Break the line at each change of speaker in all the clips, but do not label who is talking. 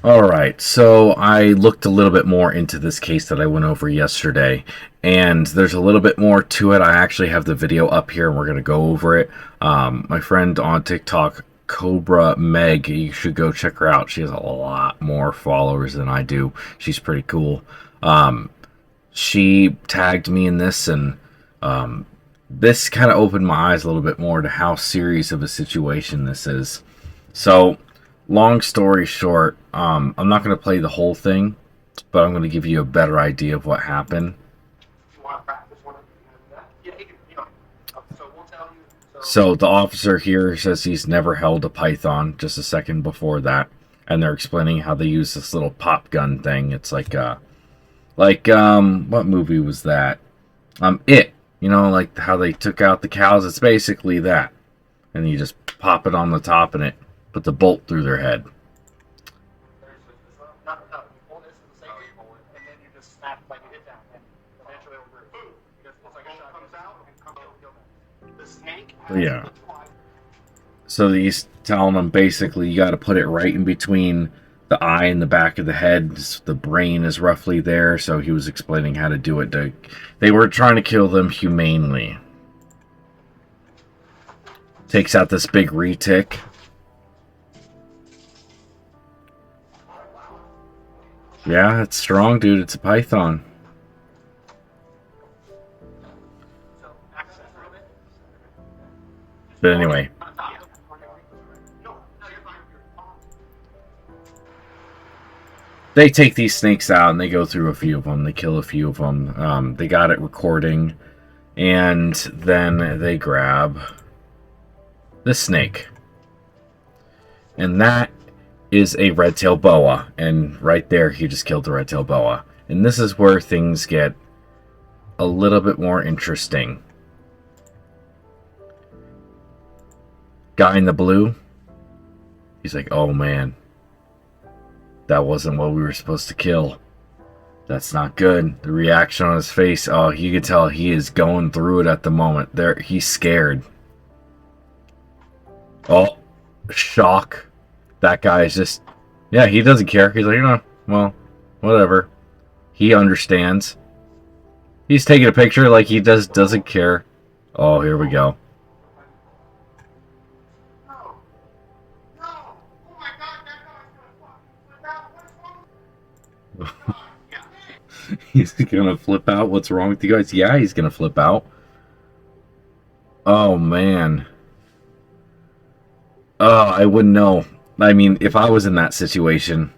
Alright, so I looked a little bit more into this case that I went over yesterday, and there's a little bit more to it. I actually have the video up here, and we're going to go over it. My friend on TikTok, Cobra Meg, you should go check her out. She has a lot more followers than I do. She's pretty cool. She tagged me in this, and this kind of opened my eyes a little bit more to how serious of a situation this is. So, long story short, I'm not going to play the whole thing, but I'm going to give you a better idea of what happened. So the officer here says he's never held a python, just a second before that, and they're explaining how they use this little pop gun thing. It's what movie was that? It. You know, like how they took out the cows. It's basically that, and you just pop it on the top, and it puts a bolt through their head. Yeah. So he's telling them basically you got to put it right in between the eye and the back of the head. The brain is roughly there. So he was explaining how to do it. They were trying to kill them humanely. Takes out this big retic. Yeah, it's strong, dude. It's a python. But anyway. They take these snakes out and they go through a few of them. They kill a few of them. They got it recording. And then they grab the snake. And that is a red-tailed boa. And right there, he just killed the red-tailed boa. And this is where things get a little bit more interesting. Guy in the blue, he's like, oh man, that wasn't what we were supposed to kill. That's not good. The reaction on his face, oh, you can tell he is going through it at the moment. He's scared. Oh, shock. That guy is just, yeah, he doesn't care. He's like, oh, well, whatever. He understands. He's taking a picture like he doesn't care. Oh, here we go. He's gonna flip out. What's wrong with you guys? Yeah, he's gonna flip out. Oh man. I wouldn't know. I mean, if I was in that situation,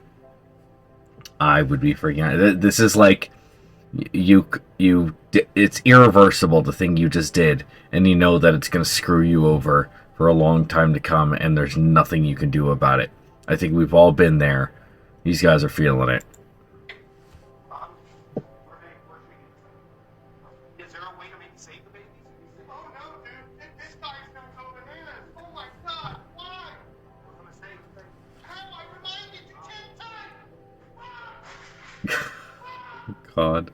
I would be freaking out. This is like it's irreversible, the thing you just did, and you know that it's gonna screw you over for a long time to come, and there's nothing you can do about it. I think we've all been there. These guys are feeling it. God.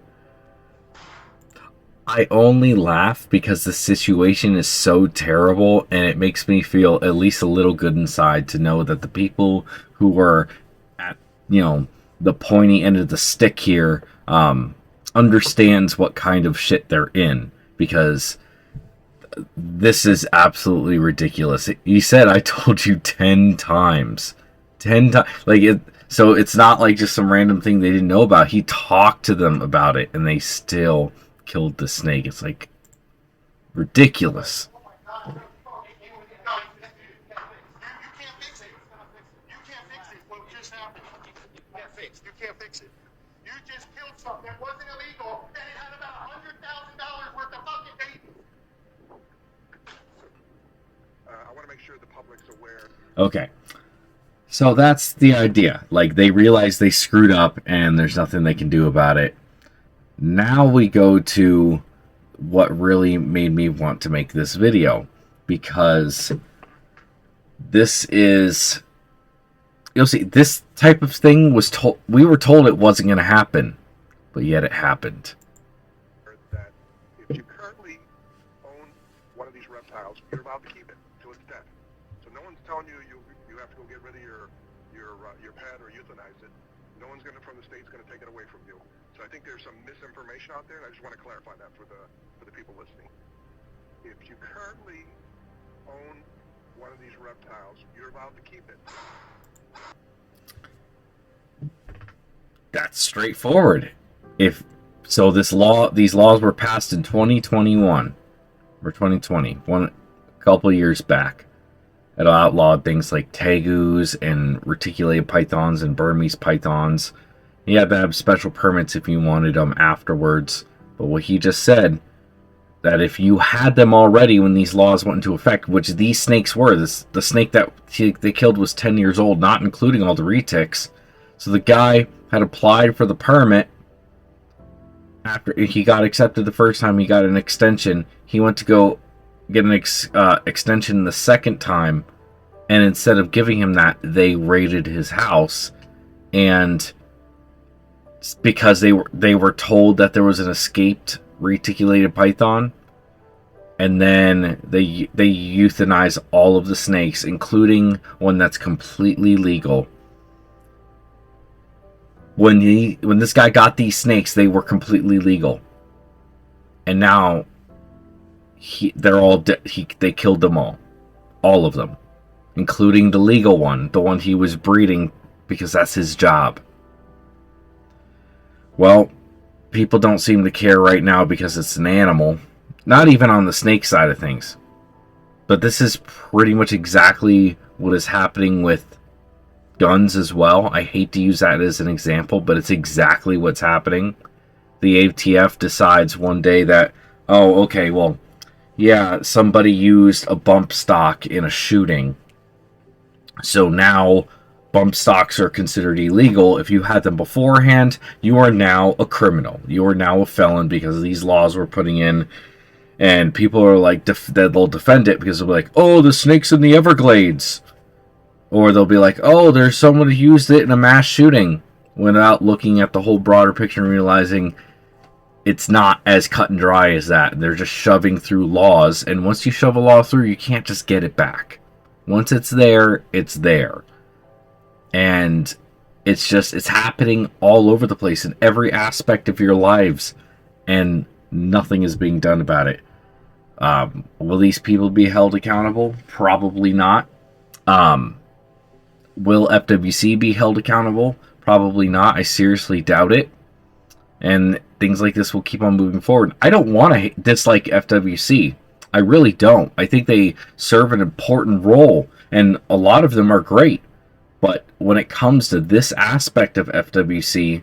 I only laugh because the situation is so terrible, and it makes me feel at least a little good inside to know that the people who were at, the pointy end of the stick here understands what kind of shit they're in, because this is absolutely ridiculous. He said, I told you 10 times. 10 times. So it's not like just some random thing they didn't know about. He talked to them about it, and they still killed the snake. It's like ridiculous. Okay. So that's the idea. Like, they realize they screwed up and there's nothing they can do about it. Now we go to what really made me want to make this video, because this is, you'll see, this type of thing was told, we were told it wasn't going to happen, but yet it happened.
That if you currently own one of these reptiles, you're allowed to keep it till it's dead. So no one's telling you you have to go get rid of your pet or euthanize it, no one's from the state's going to take it away from you. So I think there's some misinformation out there, and I just want to clarify that for the people listening. If you currently own one of these reptiles, you're allowed to keep it.
That's straightforward. If so, these laws were passed in 2021 or 2020, a couple years back. It outlawed things like tegus and reticulated pythons and Burmese pythons. You had to have special permits if you wanted them afterwards. But what he just said, that if you had them already when these laws went into effect, which these snakes were, the snake that they killed was 10 years old, not including all the retics. So the guy had applied for the permit. After he got accepted the first time, he got an extension. He went to go get an extension the second time, and instead of giving him that, they raided his house, and because they were told that there was an escaped reticulated python, and then they euthanize all of the snakes, including one that's completely legal. When this guy got these snakes, they were completely legal, and now they killed them all of them, including the legal one, the one he was breeding because that's his job. Well, people don't seem to care right now because it's an animal, not even on the snake side of things. But this is pretty much exactly what is happening with guns as well. I hate to use that as an example, but it's exactly what's happening. The ATF decides one day that, oh, okay, well, yeah, somebody used a bump stock in a shooting, so now bump stocks are considered illegal. If you had them beforehand, you are now a criminal. You are now a felon because these laws were putting in, and people are like, they'll defend it because they'll be like, oh, the snakes in the Everglades. Or they'll be like, oh, there's someone who used it in a mass shooting, without looking at the whole broader picture and realizing it's not as cut and dry as that. They're just shoving through laws, and once you shove a law through, you can't just get it back. Once it's there, it's there. And it's happening all over the place in every aspect of your lives, and nothing is being done about it. Will these people be held accountable? Probably not. Will FWC be held accountable? Probably not. I seriously doubt it. And things like this will keep on moving forward. I don't want to dislike FWC. I really don't. I think they serve an important role, and a lot of them are great. But when it comes to this aspect of FWC,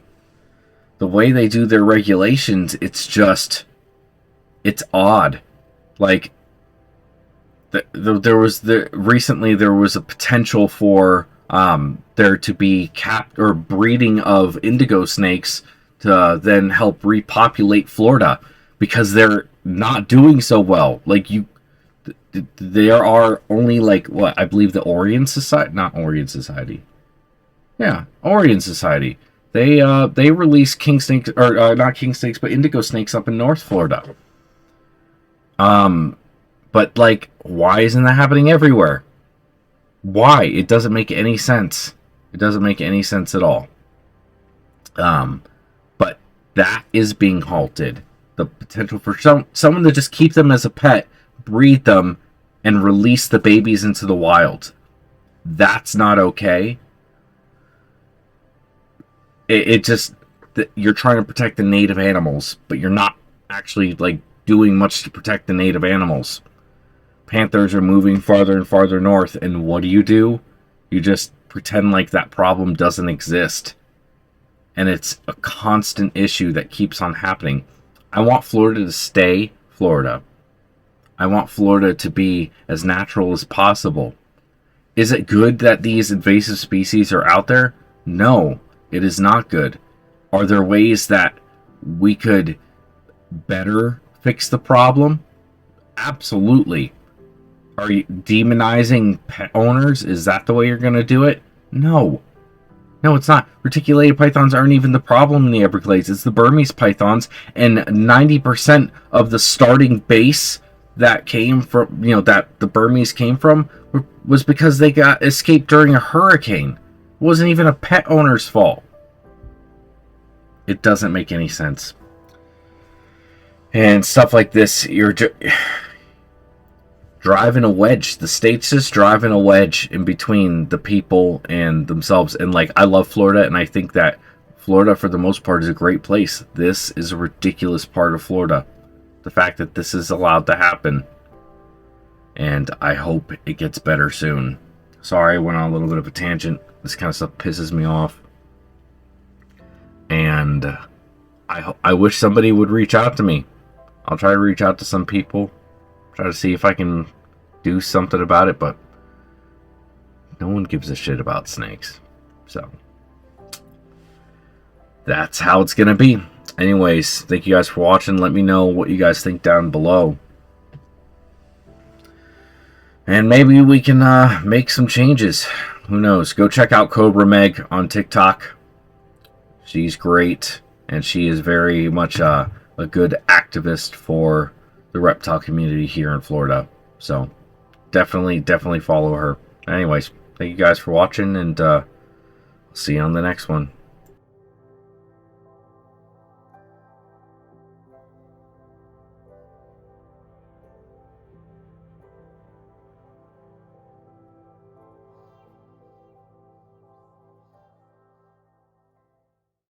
the way they do their regulations, it's odd. Like, recently there was a potential for there to be breeding of indigo snakes to then help repopulate Florida, because they're not doing so well. Like, there are only, like, what, I believe the Orion Society, not Orion Society. Yeah, Orion Society. They release king snakes, or not king snakes, but indigo snakes up in North Florida. But, like, why isn't that happening everywhere? Why? It doesn't make any sense. It doesn't make any sense at all. But that is being halted. The potential for someone to just keep them as a pet, breed them, and release the babies into the wild. That's not okay. You're trying to protect the native animals, but you're not actually, like, doing much to protect the native animals. Panthers are moving farther and farther north, and what do? You just pretend like that problem doesn't exist. And it's a constant issue that keeps on happening. I want Florida to stay Florida. I want Florida to be as natural as possible. Is it good that these invasive species are out there? No, it is not good. Are there ways that we could better fix the problem? Absolutely. Are you demonizing pet owners? Is that the way you're going to do it? No. No, it's not. Reticulated pythons aren't even the problem in the Everglades. It's the Burmese pythons, and 90% of the starting base that came from, that the Burmese came from, was because they got escaped during a hurricane. wasn't even a pet owner's fault. It doesn't make any sense. And stuff like this, you're driving a wedge. The state's just driving a wedge in between the people and themselves. And like, I love Florida, and I think that Florida, for the most part, is a great place. This is a ridiculous part of Florida. The fact that this is allowed to happen. And I hope it gets better soon. Sorry, I went on a little bit of a tangent. This kind of stuff pisses me off. And I wish somebody would reach out to me. I'll try to reach out to some people. Try to see if I can do something about it. But no one gives a shit about snakes. So that's how it's going to be. Anyways, thank you guys for watching. Let me know what you guys think down below. And maybe we can make some changes. Who knows? Go check out Cobra Meg on TikTok. She's great. And she is very much a good activist for the reptile community here in Florida. So definitely follow her. Anyways, thank you guys for watching. And see you on the next one.